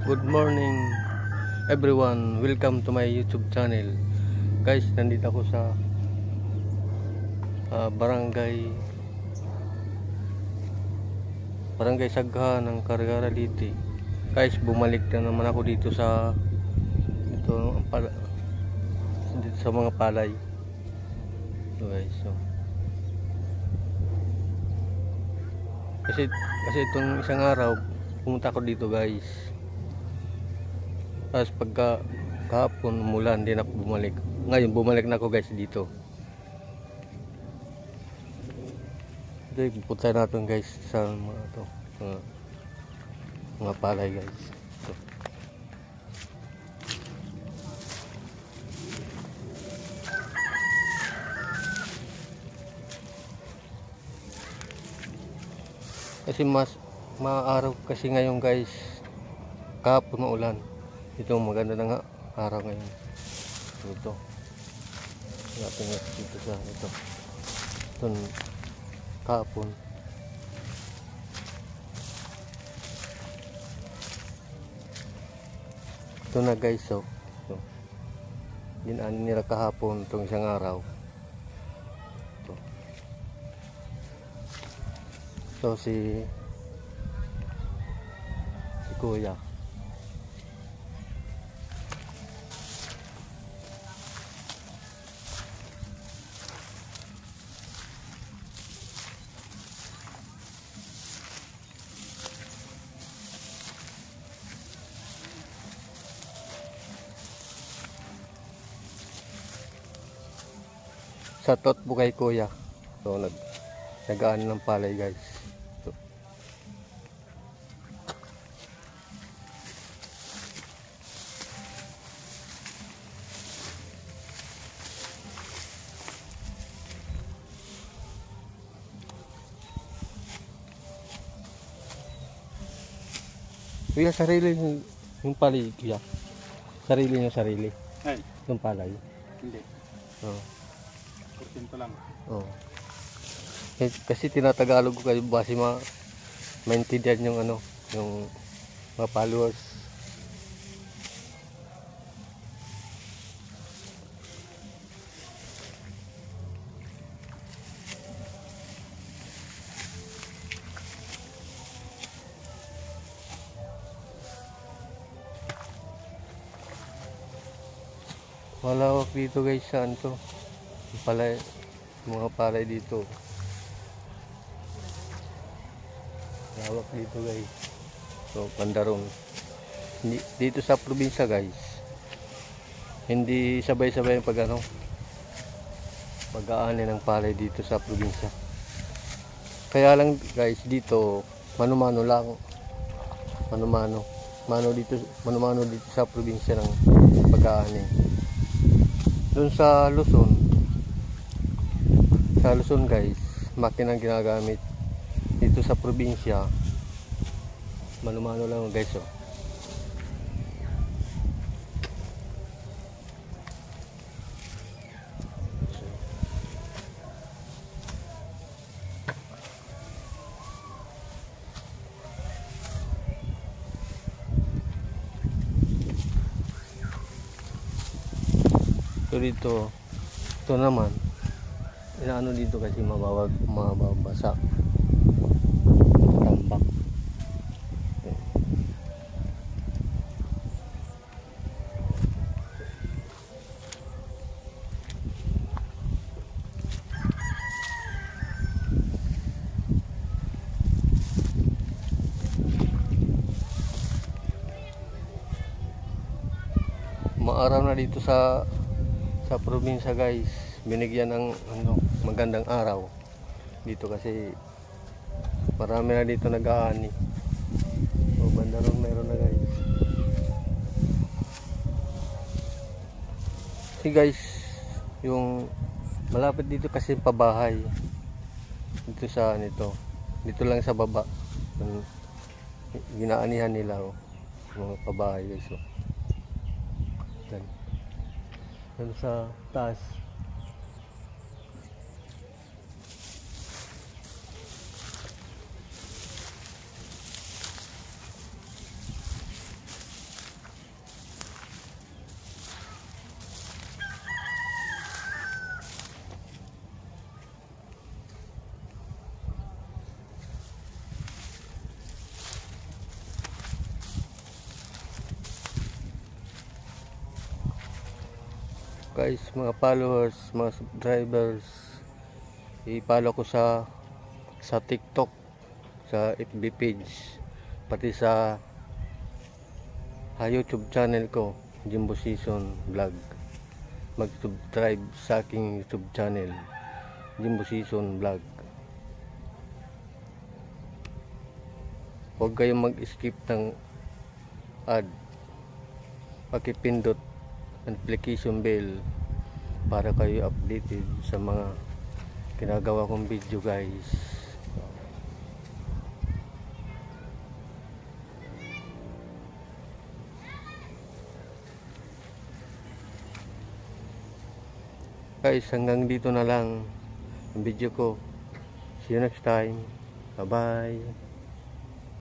Good morning everyone, welcome to my YouTube channel. Guys, nandito ako sa Barangay Sagha ng Carigara Liti. Guys, bumalik na naman ako dito sa dito sa mga palay. So guys, so. Kasi itong isang araw pumunta ako dito guys. Tapos kahapon umulan, hindi na ako bumalik. Ngayon bumalik na ako guys dito. Ito pupunta natin guys sa mga palay guys. Ito. Kasi mas maaraw kasi ngayon guys. Kahapon maulan. Ito maganda na nga araw ngayon. Ito. Natin dito sa ito. Ito kahapon. Ito na guys, so. Ginaan nila kahapon itong isang araw. Ito. So si Kuya. Sa tot po kay Kuya. So nag-aan ng palay guys. So. Kuya, sarili yung palay Kuya. Sarili niyo sarili. Ay, yung palay. hindi. Oh. Porsyento lang. Oh. Kasi tinatagalog ko kayo base maintindihan yung yung mga followers. Malawak dito guys, saan to? Mga palay dito. Malawak dito guys. So Pandaron. Dito sa probinsya guys. Hindi sabay-sabay yung pag-aani ng palay dito sa probinsya. Kaya lang guys, dito mano-mano lang. Mano-mano dito sa probinsya ng pag-aani. Doon sa Luzon guys, makina ang ginagamit. Dito sa probinsya mano-mano lang guys, oh. So dito, ito naman inaano dito kasi mababasa tambak. Maaraw na dito sa probinsya guys, binigyan ng magandang araw dito kasi marami na dito nag-aani. So banda ron meron na guys. See guys, yung malapit dito kasi pabahay dito sa dito lang sa baba yung ginaanihan nila, oh, mga pabahay guys, oh. Yan sa taas. guys, mga followers, mga subscribers, i-follow ko sa TikTok, sa FB page, pati sa YouTube channel ko, Jimbo Season Vlog. Mag-subscribe sa aking YouTube channel, Jimbo Season Vlog. Huwag kayong mag-skip ng ad. Pakipindot notification bell para kayo updated sa mga ginagawa kong video, guys. Guys, hanggang dito na lang ang video ko. See you next time. Bye bye.